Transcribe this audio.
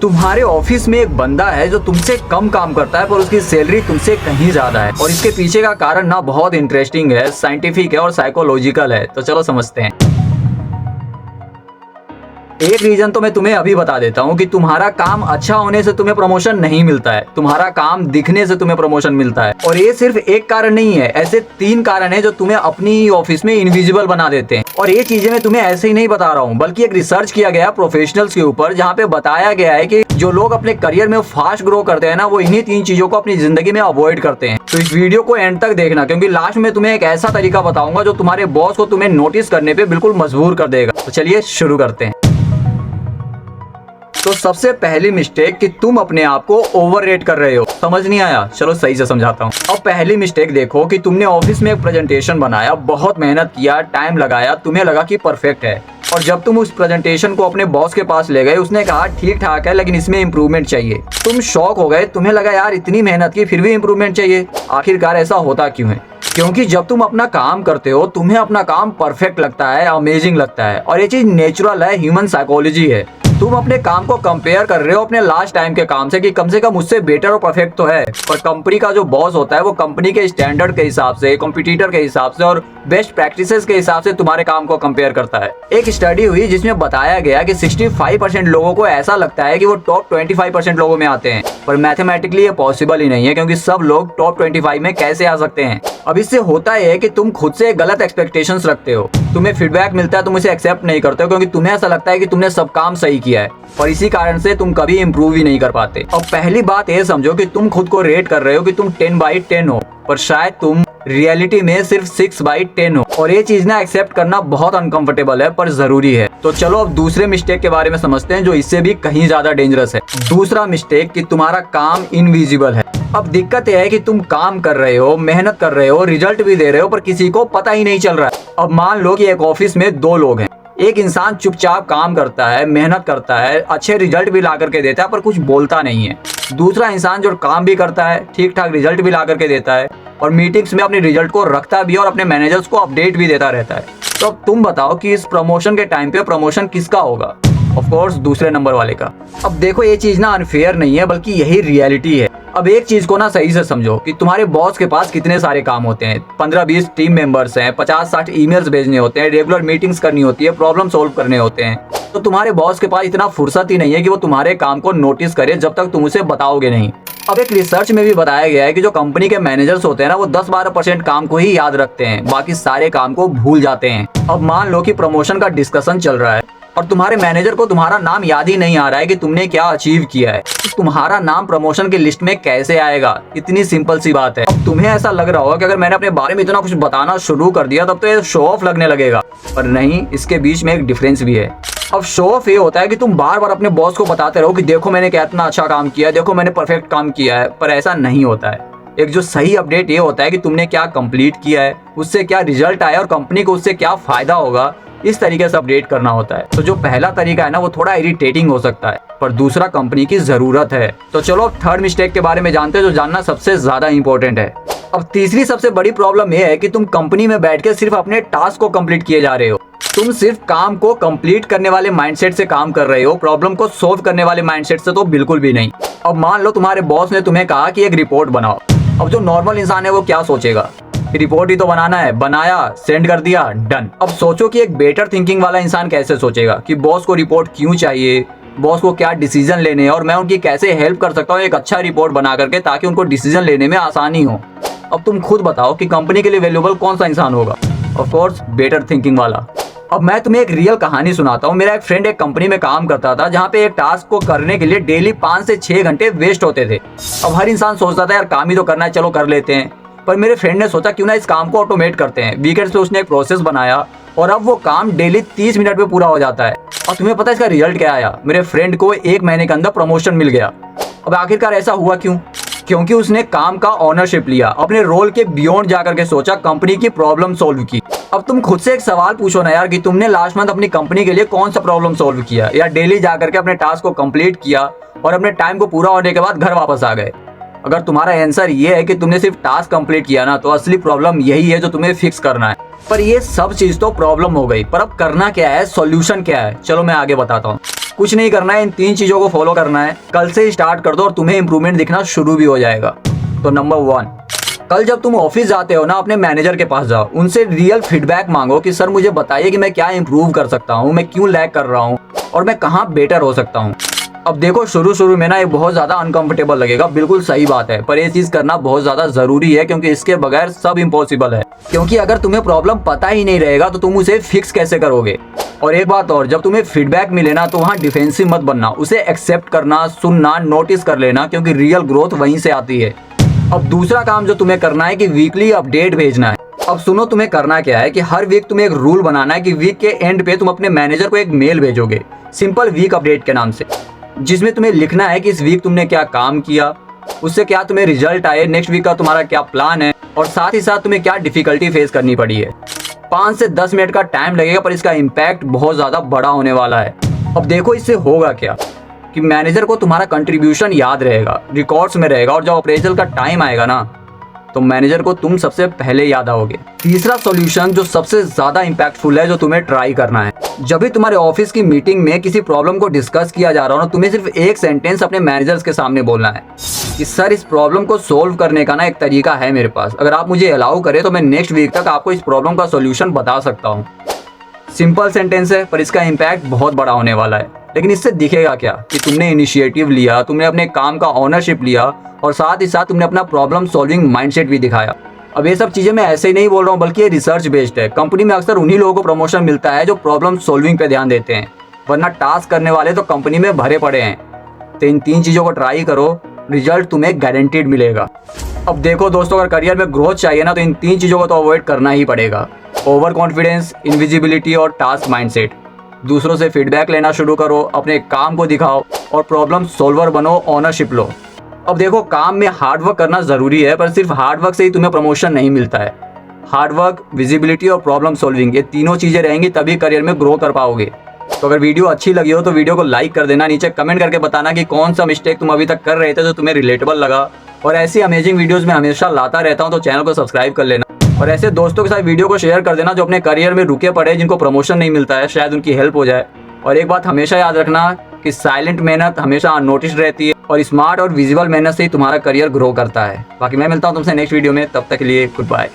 तुम्हारे ऑफिस में एक बंदा है जो तुमसे कम काम करता है पर उसकी सैलरी तुमसे कहीं ज्यादा है, और इसके पीछे का कारण ना बहुत इंटरेस्टिंग है, साइंटिफिक है और साइकोलॉजिकल है। तो चलो समझते हैं। एक रीजन तो मैं तुम्हें अभी बता देता हूँ कि तुम्हारा काम अच्छा होने से तुम्हें प्रमोशन नहीं मिलता है, तुम्हारा काम दिखने से तुम्हें प्रमोशन मिलता है। और ये सिर्फ एक कारण नहीं है, ऐसे 3 कारण है जो तुम्हें अपनी ऑफिस में इनविजिबल बना देते हैं। और ये चीजें मैं तुम्हें ऐसे ही नहीं बता रहा हूँ, बल्कि एक रिसर्च किया गया प्रोफेशनल्स के ऊपर, जहाँ पे बताया गया है कि जो लोग अपने करियर में फास्ट ग्रो करते हैं ना, वो इन्हीं 3 चीजों को अपनी जिंदगी में अवॉइड करते हैं। तो इस वीडियो को एंड तक देखना, क्योंकि लास्ट में तुम्हें एक ऐसा तरीका बताऊंगा जो तुम्हारे बॉस को तुम्हें नोटिस करने पे बिल्कुल मजबूर कर देगा। तो चलिए शुरू करते हैं। तो सबसे पहली मिस्टेक कि तुम अपने आप को ओवररेट कर रहे हो। समझ नहीं आया? चलो सही से समझाता हूँ। अब पहली मिस्टेक देखो कि तुमने ऑफिस में एक प्रेजेंटेशन बनाया, बहुत मेहनत किया, टाइम लगाया, तुम्हें लगा कि परफेक्ट है, और जब तुम उस प्रेजेंटेशन को अपने बॉस के पास ले गए, उसने कहा ठीक ठाक है लेकिन इसमें इंप्रूवमेंट चाहिए। तुम शॉक हो गए, तुम्हें लगा यार इतनी मेहनत की फिर भी इंप्रूवमेंट चाहिए, आखिरकार ऐसा होता क्यों है? क्योंकि जब तुम अपना काम करते हो तुम्हें अपना काम परफेक्ट लगता है, अमेजिंग लगता है, और ये चीज नेचुरल है, ह्यूमन साइकोलॉजी है। तुम अपने काम को कंपेयर कर रहे हो अपने लास्ट टाइम के काम से कि कम से कम उससे बेटर और परफेक्ट तो है, पर कंपनी का जो बॉस होता है वो कंपनी के स्टैंडर्ड के हिसाब से, कॉम्पिटिटर के हिसाब से और बेस्ट प्रैक्टिसेस के हिसाब से तुम्हारे काम को कंपेयर करता है। एक स्टडी हुई जिसमें बताया गया कि 65% लोगों को ऐसा लगता है कि वो टॉप 25% लोगों में आते हैं, पर मैथमेटिकली ये पॉसिबल ही नहीं है, क्योंकि सब लोग टॉप 25 में कैसे आ सकते हैं? अब इससे होता है कि तुम खुद से गलत एक्सपेक्टेशंस रखते हो, तुम्हें फीडबैक मिलता है, तुम उसे एक्सेप्ट नहीं करते हो, क्योंकि तुम्हें ऐसा लगता है कि तुमने सब काम सही किया है, और इसी कारण से तुम कभी इंप्रूव ही नहीं कर पाते। अब पहली बात ये समझो कि तुम खुद को रेट कर रहे हो कि तुम 10/10 हो, पर शायद तुम रियलिटी में सिर्फ 6/10 हो, और ये चीज ना एक्सेप्ट करना बहुत अनकंफर्टेबल है पर जरूरी है। तो चलो अब दूसरे मिस्टेक के बारे में समझते हैं, जो इससे भी कहीं ज्यादा डेंजरस है। दूसरा मिस्टेक कि तुम्हारा काम इनविजिबल है। अब दिक्कत यह है कि तुम काम कर रहे हो, मेहनत कर रहे हो, रिजल्ट भी दे रहे हो, पर किसी को पता ही नहीं चल रहा है। अब मान लो कि एक ऑफिस में 2 लोग हैं, एक इंसान चुपचाप काम करता है, मेहनत करता है, अच्छे रिजल्ट भी ला करके देता है पर कुछ बोलता नहीं है। दूसरा इंसान जो काम भी करता है, ठीक ठाक रिजल्ट भी ला करके देता है, और मीटिंग्स में अपने रिजल्ट को रखता भी है और अपने मैनेजर्स को अपडेट भी देता रहता है। तो अब तुम बताओ कि इस प्रमोशन के टाइम पे प्रमोशन किसका होगा? ऑफ कोर्स दूसरे नंबर वाले का। अब देखो ये चीज ना अनफेयर नहीं है, बल्कि यही रियलिटी है। अब एक चीज को ना सही से समझो कि तुम्हारे बॉस के पास कितने सारे काम होते हैं, 15-20 टीम मेंबर्स हैं, 50-60 ईमेल्स भेजने होते हैं, रेगुलर मीटिंग्स करनी होती है, प्रॉब्लम सॉल्व करने होते हैं। तो तुम्हारे बॉस के पास इतना फुर्सत ही नहीं है कि वो तुम्हारे काम को नोटिस करे जब तक तुम उसे बताओगे नहीं। अब एक रिसर्च में भी बताया गया है कि जो कंपनी के मैनेजर्स होते हैं ना, वो 10-12% काम को ही याद रखते हैं, बाकी सारे काम को भूल जाते हैं। अब मान लो कि प्रमोशन का डिस्कशन चल रहा है और तुम्हारे मैनेजर को तुम्हारा नाम याद ही नहीं आ रहा है कि तुमने क्या अचीव किया है, तो तुम्हारा नाम प्रमोशन की लिस्ट में कैसे आएगा? इतनी सिंपल सी बात है। अब तुम्हें ऐसा लग रहा होगा कि अगर मैंने अपने बारे में इतना कुछ बताना शुरू कर दिया तब तो ये शो ऑफ लगने लगेगा, पर नहीं, इसके बीच में एक डिफरेंस भी है। अब शो ऑफ ये होता है कि तुम बार बार अपने बॉस को बताते रहो कि देखो मैंने कितना अच्छा काम किया है, देखो मैंने परफेक्ट काम किया है, पर ऐसा नहीं होता है। एक जो सही अपडेट ये होता है कि तुमने क्या कंप्लीट किया है, उससे क्या रिजल्ट आया और कंपनी को उससे क्या फायदा होगा, इस तरीके से अपडेट करना होता है। तो जो पहला तरीका है ना, वो थोड़ा इरिटेटिंग हो सकता है, पर दूसरा कंपनी की जरूरत है। तो चलो अब थर्ड मिस्टेक के बारे में जानते हैं, जो जानना सबसे ज्यादा इंपॉर्टेंट है। अब तीसरी सबसे बड़ी प्रॉब्लम यह है कि तुम कंपनी में बैठ के सिर्फ अपने टास्क को कंप्लीट किए जा रहे हो। तुम सिर्फ काम को कंप्लीट करने वाले माइंडसेट से काम कर रहे हो, प्रॉब्लम को सोल्व करने वाले माइंडसेट से तो बिल्कुल भी नहीं। अब मान लो तुम्हारे बॉस ने तुम्हें कहा कि एक रिपोर्ट बनाओ। अब जो नॉर्मल इंसान है वो क्या सोचेगा? रिपोर्ट ही तो बनाना है, बनाया, सेंड कर दिया, डन। अब सोचो कि एक बेटर थिंकिंग वाला इंसान कैसे सोचेगा कि बॉस को रिपोर्ट क्यों चाहिए, बॉस को क्या डिसीजन लेने हैं, और मैं उनकी कैसे हेल्प कर सकता हूँ एक अच्छा रिपोर्ट बना करके, ताकि उनको डिसीजन लेने में आसानी हो। अब तुम खुद बताओ कि कंपनी के लिए वैल्यूएबल कौन सा इंसान होगा? ऑफ कोर्स बेटर थिंकिंग वाला। अब मैं तुम्हें एक रियल कहानी सुनाता हूँ। मेरा एक फ्रेंड एक कंपनी में काम करता था, जहाँ पे एक टास्क को करने के लिए डेली 5 से 6 घंटे वेस्ट होते थे। अब हर इंसान सोचता था यार काम ही तो करना है, चलो कर लेते हैं, पर मेरे फ्रेंड ने सोचा क्यों ना इस काम को ऑटोमेट करते हैं। वीकेंड्स पे उसने एक प्रोसेस बनाया और अब वो काम डेली 30 मिनट में पूरा हो जाता है। और तुम्हें पता है इसका रिजल्ट क्या आया? मेरे फ्रेंड को 1 महीने के अंदर प्रमोशन मिल गया। अब आखिरकार ऐसा हुआ क्यों? क्योंकि उसने काम का ओनरशिप लिया, अपने रोल के बियॉन्ड जाकर के सोचा, कंपनी की प्रॉब्लम सॉल्व की। अब तुम खुद से एक सवाल पूछो ना यार कि तुमने लास्ट मंथ अपनी कंपनी के लिए कौन सा प्रॉब्लम सॉल्व किया, या डेली जाकर के अपने टास्क को कंप्लीट किया और अपने टाइम को पूरा होने के बाद घर वापस आ गए। अगर तुम्हारा आंसर ये है कि तुमने सिर्फ टास्क कंप्लीट किया ना, तो असली प्रॉब्लम यही है जो तुम्हें फिक्स करना है। पर ये सब चीज तो प्रॉब्लम हो गई, पर अब करना क्या है, सॉल्यूशन क्या है? चलो मैं आगे बताता हूँ। कुछ नहीं करना है, इन 3 चीजों को फॉलो करना है। कल से ही स्टार्ट कर दो और तुम्हें इंप्रूवमेंट दिखना शुरू भी हो जाएगा। तो नंबर 1, कल जब तुम ऑफिस जाते हो ना, अपने मैनेजर के पास जाओ, उनसे रियल फीडबैक मांगो कि सर मुझे बताइए कि मैं क्या इंप्रूव कर सकता हूँ, मैं क्यों लैग कर रहा हूँ और मैं कहाँ बेटर हो सकता हूँ। अब देखो शुरू में ना ये बहुत ज़्यादा अनकंफर्टेबल लगेगा, बिल्कुल सही बात है, पर ये चीज़ करना बहुत ज़्यादा ज़रूरी है क्योंकि इसके बगैर सब इम्पॉसिबल है। क्योंकि अगर तुम्हें प्रॉब्लम पता ही नहीं रहेगा तो तुम उसे फिक्स कैसे करोगे। और एक बात और, जब तुम्हें फीडबैक मिले ना तो वहाँ डिफेंसिव मत बनना, उसे एक्सेप्ट करना, सुनना, नोटिस कर लेना, क्योंकि रियल ग्रोथ वहीं से आती है। अब दूसरा काम जो तुम्हें करना है कि वीकली अपडेट भेजना है। अब सुनो, तुम्हें करना क्या है कि हर वीक तुम्हें एक रूल बनाना है कि वीक के एंड पे तुम अपने मैनेजर को एक मेल भेजोगे, सिंपल वीक अपडेट के नाम से, जिसमें तुम्हें लिखना है कि इस वीक तुमने क्या काम किया, उससे क्या तुम्हें रिजल्ट आए, नेक्स्ट वीक का तुम्हारा क्या प्लान है और साथ ही साथ तुम्हें क्या डिफिकल्टी फेस करनी पड़ी है। 5 से 10 मिनट का टाइम लगेगा पर इसका इम्पैक्ट बहुत ज़्यादा बड़ा होने वाला है। अब देखो इससे होगा क्या कि मैनेजर को तुम्हारा कंट्रीब्यूशन याद रहेगा, रिकॉर्ड्स में रहेगा, और जब अप्रेजल का टाइम आएगा ना तो मैनेजर को तुम सबसे पहले याद आओगे। तीसरा सॉल्यूशन जो सबसे ज़्यादा इम्पैक्टफुल है, जो तुम्हें ट्राई करना है, जब भी तुम्हारे ऑफिस की मीटिंग में किसी प्रॉब्लम को डिस्कस किया जा रहा हो ना, तुम्हें सिर्फ एक सेंटेंस अपने मैनेजर्स के सामने बोलना है कि सर इस प्रॉब्लम को सोल्व करने का ना एक तरीका है मेरे पास, अगर आप मुझे अलाउ करें तो मैं नेक्स्ट वीक तक आपको इस प्रॉब्लम का सोल्यूशन बता सकता हूँ। सिंपल सेंटेंस है पर इसका इम्पैक्ट बहुत बड़ा होने वाला है। लेकिन इससे दिखेगा क्या कि तुमने इनिशिएटिव लिया, तुमने अपने काम का ओनरशिप लिया और साथ ही साथ तुमने अपना प्रॉब्लम सॉल्विंग माइंडसेट भी दिखाया। अब ये सब चीज़ें मैं ऐसे ही नहीं बोल रहा हूँ, बल्कि ये रिसर्च बेस्ड है। कंपनी में अक्सर उन्हीं लोगों को प्रमोशन मिलता है जो प्रॉब्लम सॉल्विंग पे ध्यान देते हैं, वरना टास्क करने वाले तो कंपनी में भरे पड़े हैं। तो इन 3 चीज़ों को ट्राई करो, रिजल्ट तुम्हें गारंटीड मिलेगा। अब देखो दोस्तों, अगर करियर में ग्रोथ चाहिए ना तो इन 3 चीज़ों को तो अवॉइड करना ही पड़ेगा। ओवर कॉन्फिडेंस, इनविजिबिलिटी और टास्क माइंडसेट। दूसरों से फीडबैक लेना शुरू करो, अपने काम को दिखाओ और प्रॉब्लम सॉल्वर बनो, ओनरशिप लो। अब देखो, काम में हार्डवर्क करना ज़रूरी है पर सिर्फ हार्डवर्क से ही तुम्हें प्रमोशन नहीं मिलता है। हार्डवर्क, विजिबिलिटी और प्रॉब्लम सॉल्विंग, ये तीनों चीज़ें रहेंगी तभी करियर में ग्रो कर पाओगे। तो अगर वीडियो अच्छी लगी हो तो वीडियो को लाइक कर देना, नीचे कमेंट करके बताना कि कौन सा मिस्टेक तुम अभी तक कर रहे थे जो तुम्हें रिलेटेबल लगा। और ऐसी अमेजिंग वीडियोज़ मैं हमेशा लाता रहता हूँ, तो चैनल को सब्सक्राइब कर लेना और ऐसे दोस्तों के साथ वीडियो को शेयर कर देना जो अपने करियर में रुके पड़े, जिनको प्रमोशन नहीं मिलता है, शायद उनकी हेल्प हो जाए। और एक बात हमेशा याद रखना कि साइलेंट मेहनत हमेशा अननोटिस्ड रहती है और स्मार्ट और विजिबल मेहनत से ही तुम्हारा करियर ग्रो करता है। बाकी मैं मिलता हूँ तुमसे नेक्स्ट वीडियो में, तब तक के लिए गुड बाय।